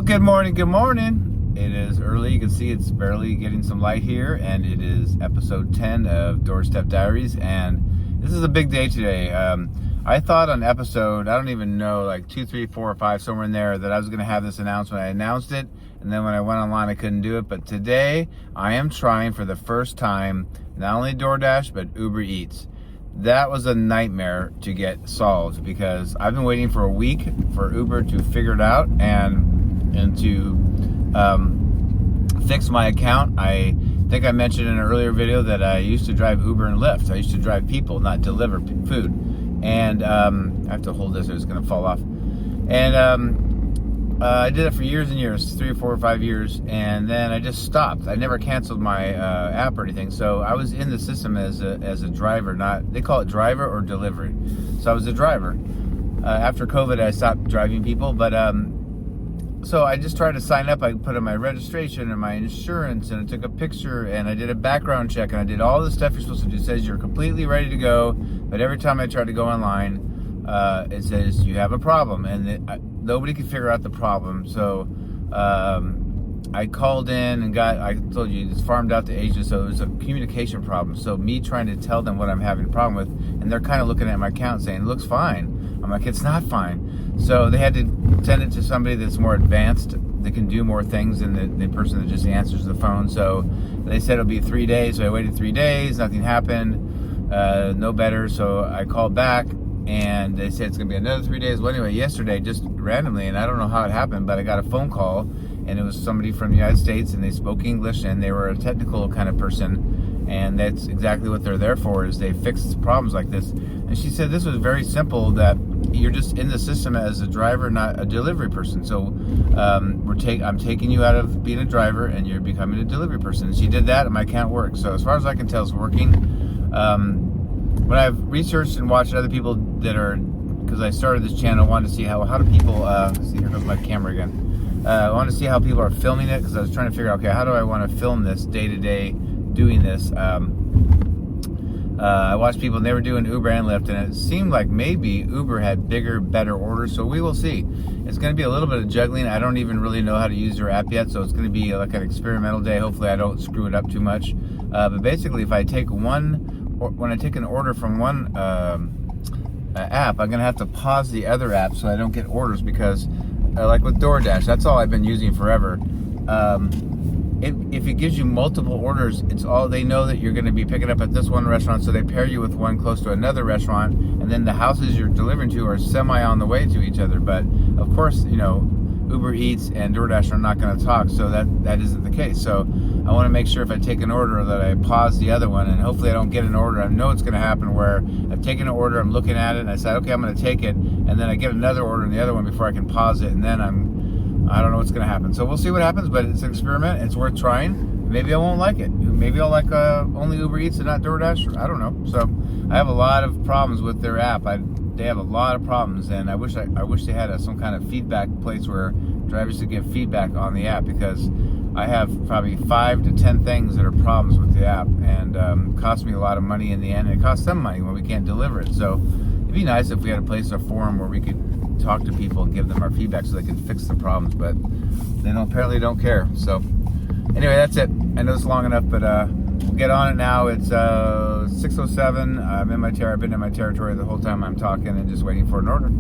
Good morning, good morning. It is early. You can see it's barely getting some light here, and it is episode 10 of Doorstep Diaries, and this is a big day today. I thought on episode, I don't even know, like 2, 3, 4, or 5, somewhere in there, that I was going to have this announcement. I announced it, and then when I went online, I couldn't do it. But today, I am trying for the first time, not only DoorDash, but Uber Eats. That was a nightmare to get solved because I've been waiting for a week for Uber to figure it out and to fix my account. I think I mentioned in an earlier video that I used to drive Uber and Lyft. I used to drive people, not deliver food. And I have to hold this or it's going to fall off. And I did it for years and years, 3 or 4 or 5 years, and then I just stopped. I never canceled my app or anything. So I was in the system as a driver, they call it driver or delivery. So I was a driver. After COVID, I stopped driving people, but so I just tried to sign up. I put in my registration and my insurance, and I took a picture, and I did a background check, and I did all the stuff you're supposed to do. It says you're completely ready to go, but every time I tried to go online, it says you have a problem, and nobody could figure out the problem. So I called in and I told you, it's farmed out to Asia, so it was a communication problem. So me trying to tell them what I'm having a problem with, and they're kind of looking at my account saying, it looks fine. I'm like, it's not fine. So they had to send it to somebody that's more advanced, that can do more things than the person that just answers the phone. So they said it'll be 3 days. So I waited 3 days, nothing happened, no better. So I called back, and they said it's gonna be another 3 days. Well, anyway, yesterday, just randomly, and I don't know how it happened, but I got a phone call, and it was somebody from the United States, and they spoke English, and they were a technical kind of person, and that's exactly what they're there for, is they fix problems like this. And she said this was very simple, that you're just in the system as a driver, not a delivery person. So I'm taking you out of being a driver, and you're becoming a delivery person. And she did that, and my account worked. So as far as I can tell, it's working. When I've researched and watched other people that are, because I started this channel, I wanted to see how do people, see, here goes my camera again. I wanted to see how people are filming it, because I was trying to figure out, okay, how do I want to film this day to day doing this? I watched people, and they were doing Uber and Lyft, and it seemed like maybe Uber had bigger, better orders, so we will see. It's going to be a little bit of juggling. I don't even really know how to use their app yet, so it's going to be like an experimental day. Hopefully I don't screw it up too much. But basically, if I take when I take an order from one app, I'm going to have to pause the other app so I don't get orders, because like with DoorDash, that's all I've been using forever. If it gives you multiple orders, it's all, they know that you're going to be picking up at this one restaurant, so they pair you with one close to another restaurant, and then the houses you're delivering to are semi on the way to each other. But of course, you know, Uber Eats and DoorDash are not going to talk, so that isn't the case. So I want to make sure if I take an order that I pause the other one, and hopefully I don't get an order. I know it's going to happen where I've taken an order, I'm looking at it, and I said, okay, I'm going to take it, and then I get another order in the other one before I can pause it, and then I don't know what's going to happen. So we'll see what happens, but it's an experiment. It's worth trying. Maybe I won't like it. Maybe I'll like only Uber Eats and not DoorDash. I don't know. So I have a lot of problems with their app. They have a lot of problems, and I wish they had some kind of feedback place where drivers could give feedback on the app, because I have probably 5 to 10 things that are problems with the app, and it costs me a lot of money in the end. And it costs them money when we can't deliver it. So it'd be nice if we had a place, a forum where we could talk to people and give them our feedback so they can fix the problems, but they apparently don't care. So anyway, that's it. I know it's long enough, but we'll get on it now. It's 6:07. I've been in my territory the whole time I'm talking and just waiting for an order.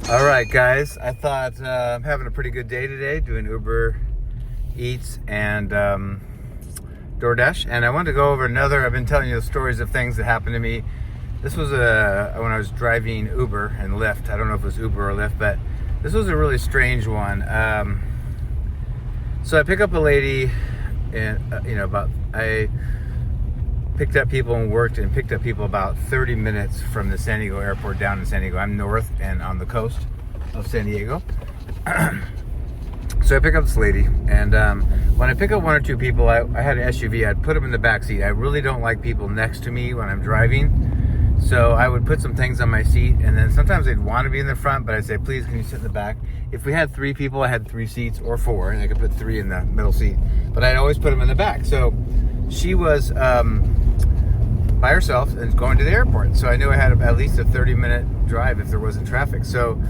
All right, guys, I thought I'm having a pretty good day today doing Uber Eats and DoorDash, and I wanted to go over I've been telling you the stories of things that happened to me. This was when I was driving Uber and Lyft. I don't know if it was Uber or Lyft, but this was a really strange one. So I pick up a lady, and I picked up people and worked and picked up people about 30 minutes from the San Diego airport down in San Diego. I'm north and on the coast of San Diego. So I pick up this lady, and when I pick up one or two people, I had an SUV, I'd put them in the back seat. I really don't like people next to me when I'm driving, so I would put some things on my seat, and then sometimes they'd want to be in the front, but I'd say, please, can you sit in the back? If we had 3 people, I had 3 seats, or 4, and I could put 3 in the middle seat, but I'd always put them in the back. So she was by herself and going to the airport, so I knew I had at least a 30-minute drive if there wasn't traffic. So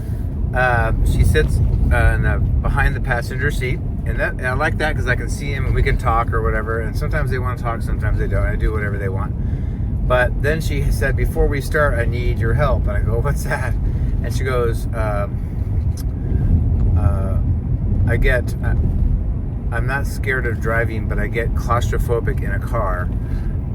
she sits behind the passenger seat, and I like that because I can see him and we can talk or whatever, and sometimes they want to talk, sometimes they don't. I do whatever they want. But then she said, before we start, I need your help. And I go, what's that? And she goes, I'm not scared of driving, but I get claustrophobic in a car,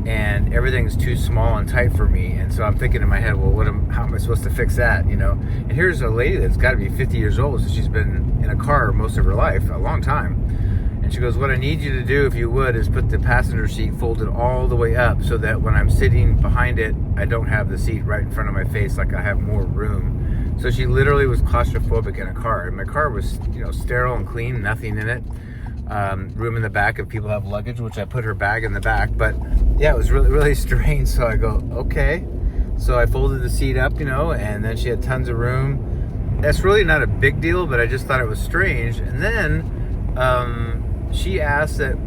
and everything's too small and tight for me. And so I'm thinking in my head, well, how am I supposed to fix that, you know? And here's a lady that's got to be 50 years old, so she's been in a car most of her life, a long time. And she goes, what I need you to do, if you would, is put the passenger seat folded all the way up so that when I'm sitting behind it, I don't have the seat right in front of my face, like I have more room. So she literally was claustrophobic in a car. And my car was, you know, sterile and clean, nothing in it. Room in the back if people have luggage, which I put her bag in the back. But yeah, it was really, really strange. So I go, okay. So I folded the seat up, you know, and then she had tons of room. That's really not a big deal, but I just thought it was strange. And then she asked that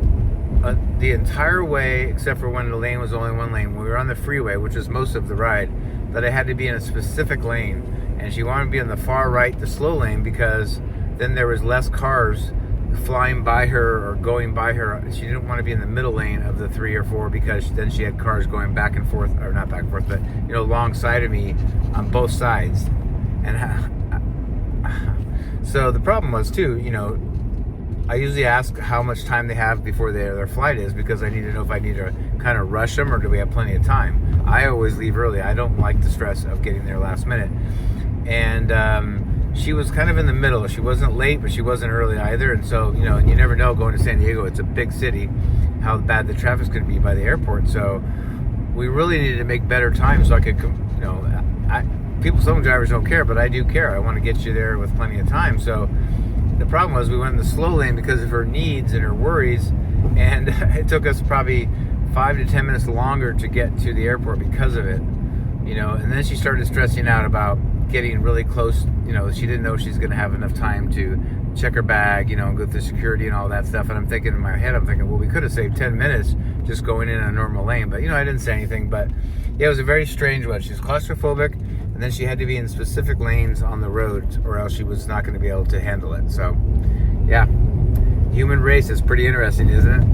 the entire way, except for when the lane was only one lane, when we were on the freeway, which was most of the ride, that I had to be in a specific lane. And she wanted to be on the far right, the slow lane, because then there was less cars flying by her or going by her. She didn't want to be in the middle lane of the 3 or 4, because then she had cars going back and forth, or not back and forth, but, you know, alongside of me on both sides. And so the problem was too, you know, I usually ask how much time they have before their flight is, because I need to know if I need to kind of rush them or do we have plenty of time. I always leave early. I don't like the stress of getting there last minute. And she was kind of in the middle. She wasn't late, but she wasn't early either. And so, you know, you never know going to San Diego. It's a big city, how bad the traffic's going to be by the airport. So we really needed to make better time so I could, you know, some drivers don't care, but I do care. I want to get you there with plenty of time. So the problem was we went in the slow lane because of her needs and her worries, and it took us probably 5 to 10 minutes longer to get to the airport because of it, you know. And then she started stressing out about getting really close, you know. She didn't know she's going to have enough time to check her bag, you know, and go through security and all that stuff. And I'm thinking in my head, well, we could have saved 10 minutes just going in a normal lane. But, you know, I didn't say anything. But yeah, it was a very strange one. She was claustrophobic, and then she had to be in specific lanes on the road, or else she was not going to be able to handle it. So yeah, human race is pretty interesting, isn't it?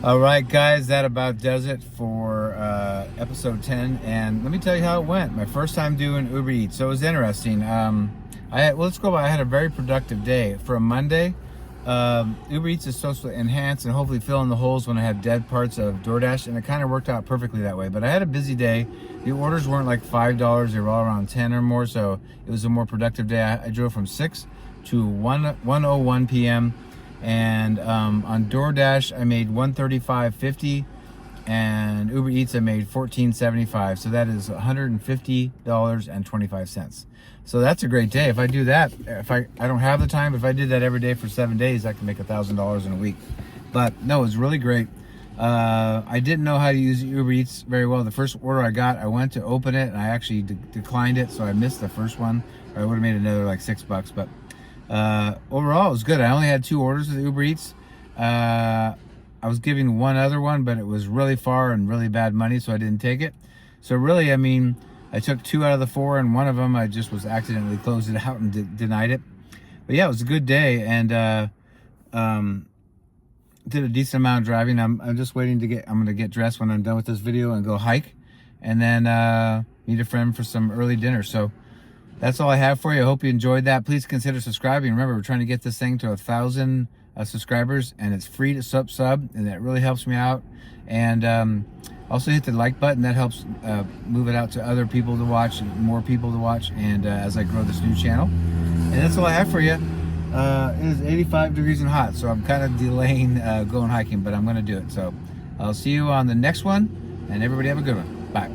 All right, guys, that about does it for episode 10. And let me tell you how it went. My first time doing Uber Eats, so it was interesting. Let's go by. I had a very productive day for a Monday. Uber Eats is supposed to enhance and hopefully fill in the holes when I have dead parts of DoorDash, and it kind of worked out perfectly that way. But I had a busy day. The orders weren't like $5; they were all around 10 or more, so it was a more productive day. I drove from 6 to 1:01 p.m. and on DoorDash I made $135.50, and Uber Eats I made $14.75. So that is $150.25. So that's a great day. If I do that, if I don't have the time, if I did that every day for 7 days, I can make $1,000 in a week. But no, it was really great. I didn't know how to use Uber Eats very well. The first order I got, I went to open it and I actually declined it, so I missed the first one. Or I would have made another like $6, but overall it was good. I only had 2 orders with Uber Eats. I was giving one other one, but it was really far and really bad money, so I didn't take it. So really, I mean, I took 2 out of the 4, and one of them I just was accidentally closed it out and denied it. But yeah, it was a good day, and did a decent amount of driving. I'm just waiting to I'm gonna get dressed when I'm done with this video and go hike, and then meet a friend for some early dinner. So that's all I have for you. I hope you enjoyed that. Please consider subscribing. Remember, we're trying to get this thing to 1,000 subscribers, and it's free to sub, and that really helps me out. And also hit the like button. That helps move it out to other people to watch, more people to watch, and as I grow this new channel. And that's all I have for you. It is 85 degrees and hot, so I'm kind of delaying going hiking, but I'm going to do it. So I'll see you on the next one, and everybody have a good one. Bye.